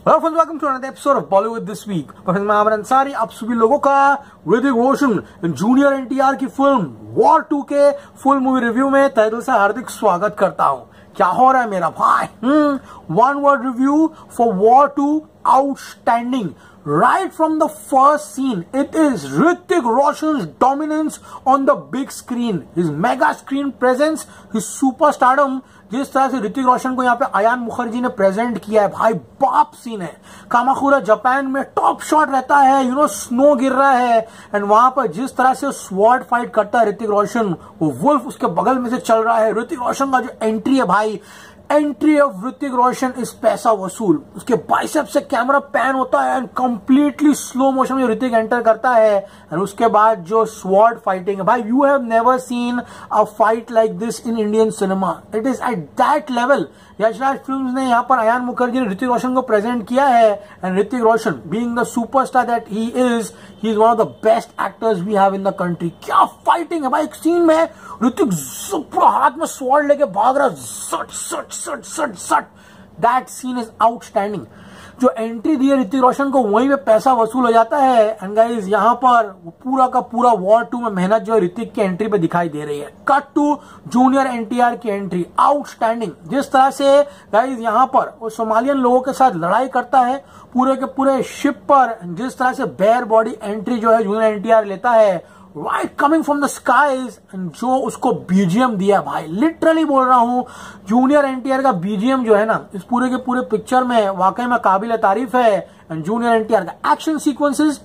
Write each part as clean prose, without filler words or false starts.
Hello friends, welcome to another episode of Bollywood this week. मैं आमिर अंसारी आप सभी लोगों का ऋतिक रोशन जूनियर एनटीआर की फिल्म वॉर 2 के फुल मूवी रिव्यू में तहे दिल से हार्दिक स्वागत करता हूं। क्या हो रहा है मेरा भाई? One word review for war 2, outstanding. Right from the first scene, it is Hrithik Roshan's dominance on the big screen, his mega screen presence, his superstardom। जिस तरह से ऋतिक रोशन को यहाँ पे अयान मुखर्जी ने प्रेजेंट किया है भाई, बाप सीन है। कामाखुरा जापान में टॉप शॉट रहता है, स्नो गिर रहा है एंड वहां पर जिस तरह से स्वॉर्ड फाइट करता है ऋतिक रोशन, वो वुल्फ उसके बगल में से चल रहा है। ऋतिक रोशन का जो एंट्री है भाई, एंट्री ऑफ ऋतिक रोशन इस पैसा वसूल। उसके बाइसेप से कैमरा पैन होता है एंड कंप्लीटली स्लो मोशन में ऋतिक एंटर करता है एंड उसके बाद जो स्वॉर्ड फाइटिंग है भाई, you have never seen a fight like this in Indian cinema. It is at that level. Yashraj films ने यहाँ पर अयान मुखर्जी ने ऋतिक रोशन को प्रेजेंट किया है and Hrithik Roshan being the superstar that he is one of the best actors we have in the country. क्या fighting है भाई! एक सीन में ऋतिक पूरा हाथ में स्वॉर्ड लेके भाग रहा, सट सट सट सट सट। That scene is outstanding. जो एंट्री दी है ऋतिक रोशन को, वहीं पे पैसा वसूल हो जाता है एंड गाइस यहाँ पर पूरा का पूरा वॉर 2 में मेहनत जो है ऋतिक की एंट्री पे दिखाई दे रही है। कट टू जूनियर एनटीआर की एंट्री, आउटस्टैंडिंग। जिस तरह से गाइस यहाँ पर वो सोमालियन लोगों के साथ लड़ाई करता है पूरे के पूरे शिप पर, जिस तरह से बेयर बॉडी एंट्री जो है जूनियर एनटीआर लेता है right coming from the skies, जो उसको बीजीएम दिया भाई, लिटरली बोल रहा हूं, जूनियर एनटीआर का बीजीएम जो है ना इस पूरे के पूरे पिक्चर में वाकई में काबिल तारीफ है। एंड जूनियर एनटीआर का एक्शन सीक्वेंसेस,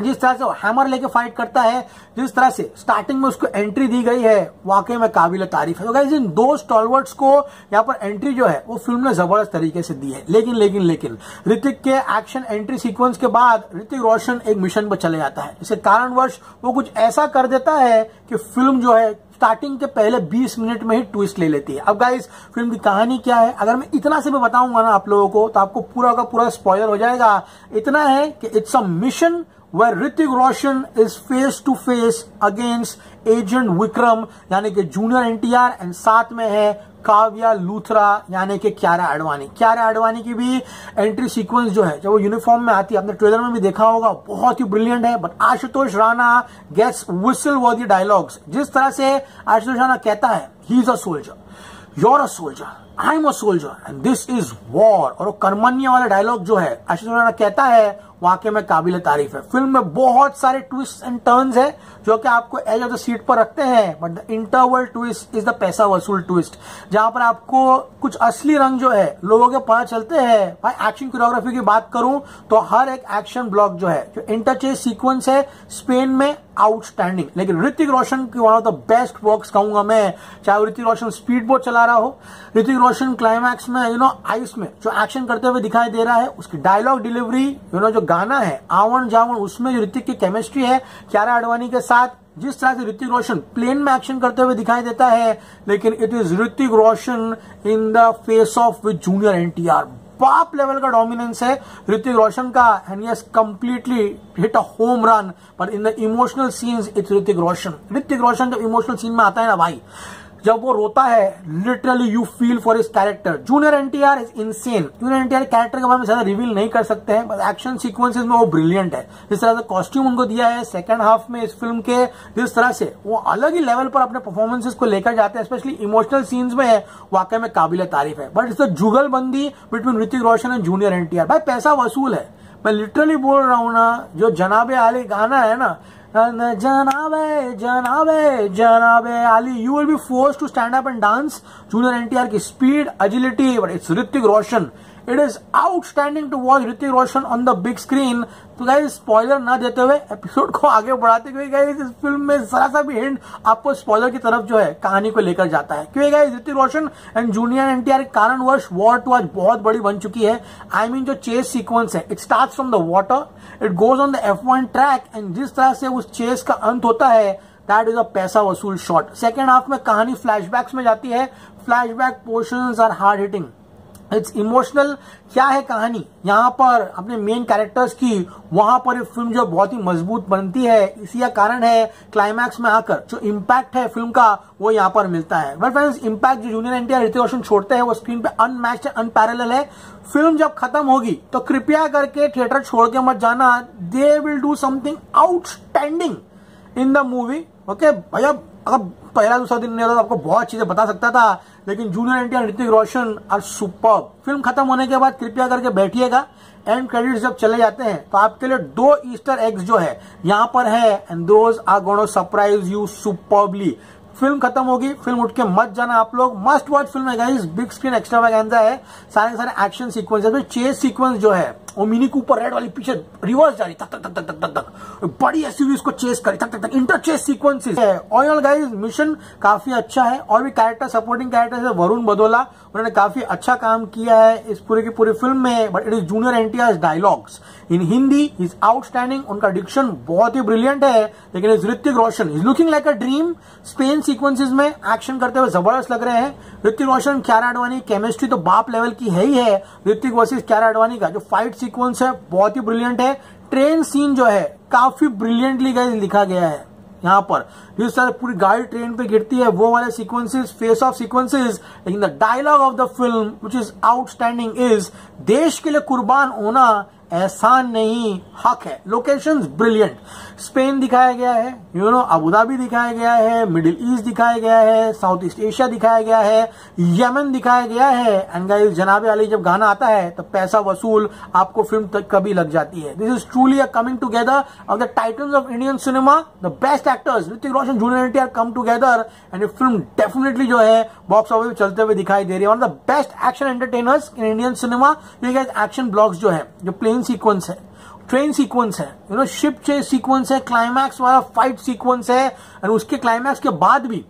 जिस तरह से वो हैमर लेके फाइट करता है, जिस तरह से स्टार्टिंग में उसको एंट्री दी गई है, वाकई में काबिल तारीफ है। तो गाइस इन दो स्टॉलवर्ड्स को यहाँ पर एंट्री जो है वो फिल्म ने जबरदस्त तरीके से दी है। लेकिन ऋतिक के एक्शन एंट्री सीक्वेंस के बाद ऋतिक रोशन एक मिशन पर चले जाता है। इसके कारणवश वो कुछ ऐसा कर देता है कि फिल्म जो है स्टार्टिंग के पहले 20 मिनट में ही ट्विस्ट ले लेती है। अब गाइस फिल्म की कहानी क्या है, अगर मैं इतना से भी बताऊंगा ना आप लोगों को, तो आपको पूरा का पूरा स्पॉइलर हो जाएगा। इतना है कि it's a mission where Hrithik Roshan is face to face against Agent Vikram यानी कि जूनियर एनटीआर एंड साथ में है काव्या लूथरा यानी कि क्यारा आडवाणी। क्यारा आडवाणी की भी एंट्री सीक्वेंस जो है, जब वो यूनिफॉर्म में आती है, आपने ट्रेलर में भी देखा होगा, बहुत ही ब्रिलियंट है। But Ashutosh Rana gets whistle worthy dialogues. जिस तरह से आशुतोष राणा कहता है, he is a soldier, you're a soldier, I'm a soldier and this is war, और वो कर्मण्य वाला डायलॉग जो है आशुतोष राणा कहता है, वाकई में काबिल तारीफ है। फिल्म में बहुत सारे ट्विस्ट एंड टर्न्स है जो कि आपको एज ऑफ द सीट पर रखते हैं, but the interval twist is the पैसा वसूल ट्विस्ट, जहां पर आपको कुछ असली रंग जो है लोगों के पता चलते हैं। भाई एक्शन कोरियोग्राफी की बात करूं तो हर एक एक्शन ब्लॉक जो है, जो इंटरचेज सीक्वेंस है स्पेन में, आउटस्टैंडिंग। लेकिन ऋतिक रोशन की one of the best works कहूंगा मैं, चाहे ऋतिक रोशन स्पीड बोट चला रहा हो, ऋतिक रोशन क्लाइमैक्स में आइस में जो एक्शन करते हुए दिखाई दे रहा है, उसकी डायलॉग डिलीवरी, जो गाना है आवन जावन, उसमें जो ऋतिक की केमिस्ट्री है क्यारा आडवाणी के साथ, जिस तरह से ऋतिक रोशन प्लेन में एक्शन करते हुए दिखाई देता है, लेकिन it is Hrithik Roshan in the face off with junior NTR. बाप लेवल का डोमिनेंस है ऋतिक रोशन का and yes completely hit a home run. पर in the emotional scenes it's Hrithik Roshan. Hrithik Roshan जब इमोशनल सीन में आता है ना भाई, जब वो रोता है, literally you feel for his character. Junior NTR is insane. Junior NTR character के बारे में ज्यादा रिवील नहीं कर सकते हैं, बस एक्शन सीक्वेंसेस में वो ब्रिलियंट है। जिस तरह से कॉस्ट्यूम उनको दिया है सेकंड हाफ में इस फिल्म के, जिस तरह से वो अलग ही लेवल पर अपने परफॉर्मेंसेस को लेकर जाते हैं, स्पेशली इमोशनल सीन्स में है, वाकई में काबिल तारीफ है। बट इट्स द जुगलबंदी between Hrithik Roshan and junior NTR. भाई पैसा वसूल है, मैं लिटरली बोल रहा हूं ना। जो जनाबे आली गाना है ना, जनाबे जनाबे जनाबे आली, you will be forced to stand up and dance. Junior NTR की speed, agility, but it's Hrithik Roshan. It is outstanding to watch Hrithik Roshan on the big screen. तो गाइस स्पॉइलर ना देते हुए एपिसोड को आगे बढ़ाते हुए, गाइस इस फिल्म में जरा सा भी हिंट आपको स्पॉइलर की तरफ जो है कहानी को लेकर जाता है, क्योंकि guys Hrithik Roshan and junior NTR के कारणवश वॉर 2 आज बहुत बड़ी बन चुकी है। आई मीन जो चेस सीक्वेंस है, it starts from the water, it goes on the F1 track and जिस तरह से उस चेस का अंत होता है, दैट इज अ पैसा वसूल शॉट। सेकेंड हाफ में कहानी फ्लैशबैक्स में जाती है, flashback portions are hard hitting. It's emotional. क्या है कहानी यहाँ पर अपने मेन कैरेक्टर्स की, वहां पर ये फिल्म जो बहुत ही मजबूत बनती है। इसी का कारण है क्लाइमैक्स में आकर जो इम्पैक्ट है फिल्म का वो यहाँ पर मिलता है। बट फ्रेंड्स, इम्पैक्ट जो जूनियर एनटीआर ऋतिक रोशन छोड़ते हैं वो स्क्रीन पे अनमैच्ड है, अनपैरेलल है। फिल्म जब खत्म होगी तो कृपया करके थिएटर छोड़ के मत जाना। They will do something outstanding in the movie. Okay भैया, अगर पहला दूसरा दिन नहीं होता तो आपको बहुत चीजें बता सकता था, लेकिन junior NTR Hrithik Roshan are superb. Film खत्म होने के बाद कृपया करके बैठिएगा। एंड क्रेडिट्स जब चले जाते हैं तो आपके लिए 2 ईस्टर एग्स जो है यहाँ पर है, and those are gonna surprise you superbly. Film खत्म होगी, फिल्म उठ के मत जाना आप लोग। मस्ट वॉच फिल्म है गाइस, बिग स्क्रीन एक्स्ट्रावागैंजा है, सारे सारे एक्शन सीक्वेंस है। चेस सीक्वेंस जो है वो मिनी कूपर रेड वाली पीछे रिवर्स जा रही तक तक तक तक तक तक, बड़ी एसयूवी उसको चेस करी तक तक तक, इंटर चेस सीक्वेंसेस है। ऑल गाइस मिशन काफी अच्छा है, और भी कैरेक्टर सपोर्टिंग कैरेक्टर है वरुण बदोला, उन्होंने काफी अच्छा काम किया है इस पूरी की पूरी फिल्म में। But it is junior NTR dialogues in Hindi is outstanding, उनका डिक्शन बहुत ही ब्रिलियंट है। लेकिन is Hrithik Roshan is looking like a dream. Spain sequences में एक्शन करते हुए जबरदस्त लग रहे हैं। ऋतिक रोशन क्यारा आडवाणी केमिस्ट्री तो बाप लेवल की है ही है। ऋतिक वर्सेस क्यारा आडवाणी का जो फाइट सीक्वेंस है बहुत ही ब्रिलियंट है। ट्रेन सीन जो है काफी ब्रिलियंटली गाइस लिखा गया है यहाँ पर, जिस तरह पूरी गाड़ी ट्रेन पे गिरती है वो वाले सीक्वेंसेस, फेस ऑफ सीक्वेंसेस। लेकिन the dialogue of the film which is outstanding is देश के लिए कुर्बान होना एहसान नहीं, हक है। लोकेशंस ब्रिलियंट, स्पेन दिखाया गया है, अबू धाबी दिखाया गया है, मिडिल ईस्ट दिखाया गया है, साउथ ईस्ट एशिया दिखाया गया है, यमन दिखाया गया है। एंड गाइस, जनाब अली जब गाना आता है तो पैसा वसूल आपको फिल्म तक कभी लग जाती है। This is truly a coming together of the titans of Indian cinema, the best actors Hrithik Roshan, junior NTR come together. And ये फिल्म डेफिनेटली जो है बॉक्स ऑफिस में चलते हुए दिखाई दे रही है। One of the best action entertainers in Indian cinema. ये गाइस एक्शन ब्लॉक्स जो है, जो प्लेन सीक्वेंस है, ट्रेन सीक्वेंस है, शिप चेस सीक्वेंस है, क्लाइमैक्स वाला फाइट सीक्वेंस है, और उसके क्लाइमैक्स के बाद भी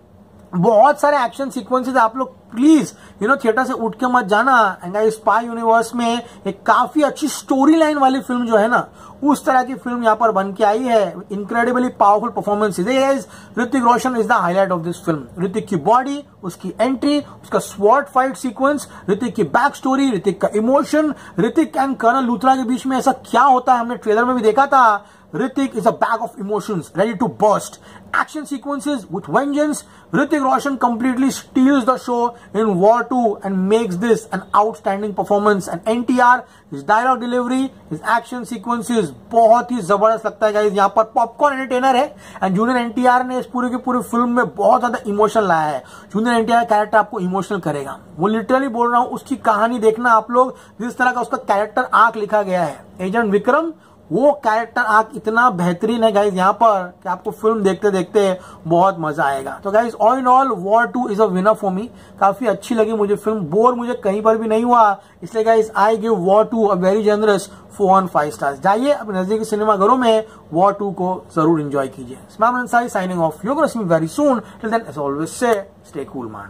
बहुत सारे एक्शन सीक्वेंसेस। आप लोग प्लीज थिएटर से उठ के मत जाना। एंड स्पाई यूनिवर्स में एक काफी अच्छी स्टोरी लाइन वाली फिल्म जो है ना, उस तरह की फिल्म यहाँ पर बन के आई है। Incredibly powerful performances. Hrithik Roshan is the highlight of this film. Hrithik की बॉडी, उसकी एंट्री, उसका स्वॉर्ड फाइट सीक्वेंस, ऋतिक की बैक स्टोरी, ऋतिक का emotion, Hrithik and colonel Luthra के बीच में ऐसा क्या होता है हमने ट्रेलर में भी देखा था। Hrithik is a bag of emotions ready to burst. Action sequences with vengeance. Hrithik Roshan completely steals the show in War 2 and makes this an outstanding performance. And NTR, his dialogue delivery, his action sequences बहुत ही जबरदस्त लगता है guys. यहाँ पर popcorn entertainer है। And junior NTR ने इस पूरी की पूरी फिल्म में बहुत ज्यादा इमोशन लाया है। जूनियर एनटीआर कैरेक्टर आपको इमोशनल करेगा, वो लिटरली बोल रहा हूँ। उसकी कहानी देखना आप लोग, जिस तरह का उसका कैरेक्टर आर्क लिखा गया है, एजेंट विक्रम, वो कैरेक्टर आर्क इतना बेहतरीन है गाइज यहाँ पर कि आपको फिल्म देखते देखते बहुत मजा आएगा। तो guys all in all war 2 is a winner for me. काफी अच्छी लगी मुझे फिल्म, बोर मुझे कहीं पर भी नहीं हुआ। इसलिए guys I give war 2 a very generous 4/5 stars. जाइए अपने नजदीकी सिनेमाघरों में वॉर 2 को जरूर एंजॉय कीजिए। स्मैम Ansari signing off. You gonna see me very soon. Till then as always say stay cool man.